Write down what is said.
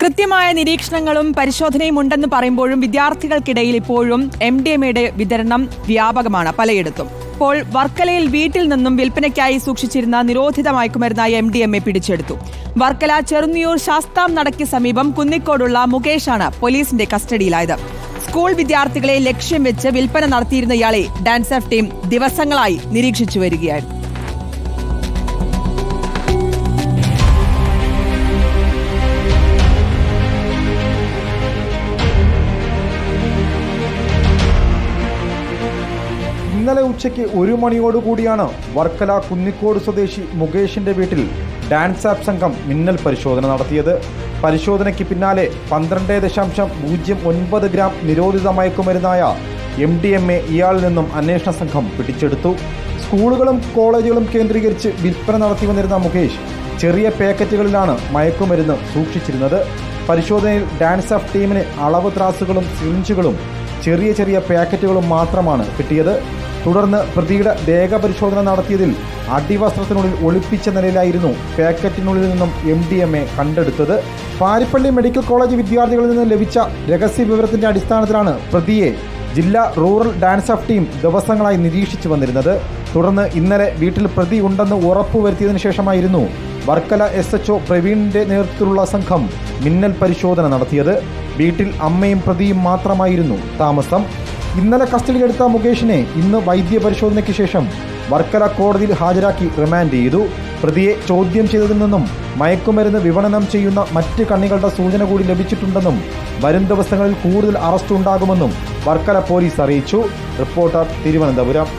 കൃത്യമായ നിരീക്ഷണങ്ങളും പരിശോധനയും ഉണ്ടെന്ന് പറയുമ്പോഴും വിദ്യാർത്ഥികൾക്കിടയിൽ ഇപ്പോഴും MDMA വിതരണം വ്യാപകമാണ് പലയിടത്തും. ഇപ്പോൾ വർക്കലയിൽ വീട്ടിൽ നിന്നും വിൽപ്പനയ്ക്കായി സൂക്ഷിച്ചിരുന്ന നിരോധിത മയക്കുമരുന്നായ MDMA പിടിച്ചെടുത്തു. വർക്കല ചെറുന്നിയൂർ ശാസ്താം നടയ്ക്ക് സമീപം കുന്നിക്കോടുള്ള മുകേഷാണ് പോലീസിന്റെ കസ്റ്റഡിയിലായത്. സ്കൂൾ വിദ്യാർത്ഥികളെ ലക്ഷ്യം വെച്ച് വിൽപ്പന നടത്തിയിരുന്ന ഇയാളെ ഡാൻസ് ടീം ദിവസങ്ങളായി നിരീക്ഷിച്ചു വരികയായിരുന്നു. ഇന്നലെ ഉച്ചയ്ക്ക് 1 മണിയോടുകൂടിയാണ് വർക്കല കുന്നിക്കോട് സ്വദേശി മുകേഷിന്റെ വീട്ടിൽ ഡാൻസ് ആപ്പ് സംഘം മിന്നൽ പരിശോധന നടത്തിയത്. പരിശോധനയ്ക്ക് പിന്നാലെ 12.09 ഗ്രാം നിരോധിത മയക്കുമരുന്നായ MDMA ഇയാളിൽ നിന്നും അന്വേഷണ സംഘം പിടിച്ചെടുത്തു. സ്കൂളുകളും കോളേജുകളും കേന്ദ്രീകരിച്ച് വിൽപ്പന നടത്തി വന്നിരുന്ന മുകേഷ് ചെറിയ പാക്കറ്റുകളിലാണ് മയക്കുമരുന്ന് സൂക്ഷിച്ചിരുന്നത്. പരിശോധനയിൽ ഡാൻസ് ആപ്പ് ടീമിന് അളവ് ത്രാസുകളും സിറിഞ്ചുകളും ചെറിയ പാക്കറ്റുകളും മാത്രമാണ് കിട്ടിയത്. തുടർന്ന് പ്രതിയുടെ ദേഹപരിശോധന നടത്തിയതിൽ അടിവസ്ത്രത്തിനുള്ളിൽ ഒളിപ്പിച്ച നിലയിലായിരുന്നു പാക്കറ്റിനുള്ളിൽ നിന്നും MDMA കണ്ടെടുത്തത്. പാരിപ്പള്ളി മെഡിക്കൽ കോളേജ് വിദ്യാർത്ഥികളിൽ നിന്ന് ലഭിച്ച രഹസ്യ വിവരത്തിന്റെ അടിസ്ഥാനത്തിലാണ് പ്രതിയെ ജില്ലാ റൂറൽ ഡാൻസ് ഓഫ് ടീം ദിവസങ്ങളായി നിരീക്ഷിച്ചു വന്നിരുന്നത്. തുടർന്ന് ഇന്നലെ വീട്ടിൽ പ്രതി ഉണ്ടെന്ന് ഉറപ്പുവരുത്തിയതിനു ശേഷമായിരുന്നു വർക്കല SHO പ്രവീണിന്റെ നേതൃത്വത്തിലുള്ള സംഘം മിന്നൽ പരിശോധന നടത്തിയത്. വീട്ടിൽ അമ്മയും പ്രതിയും മാത്രമായിരുന്നു താമസം. ഇന്നലെ കസ്റ്റഡിയിലെടുത്ത മുകേഷിനെ ഇന്ന് വൈദ്യപരിശോധനയ്ക്ക് ശേഷം വർക്കല കോടതിയിൽ ഹാജരാക്കി റിമാൻഡ് ചെയ്തു. പ്രതിയെ ചോദ്യം ചെയ്തതിൽ നിന്നും മയക്കുമരുന്ന് വിപണനം ചെയ്യുന്ന മറ്റ് കണ്ണികളുടെ സൂചന കൂടി ലഭിച്ചിട്ടുണ്ടെന്നും വരും ദിവസങ്ങളിൽ കൂടുതൽ അറസ്റ്റ് ഉണ്ടാകുമെന്നും വർക്കല പോലീസ് അറിയിച്ചു. റിപ്പോർട്ടർ തിരുവനന്തപുരം.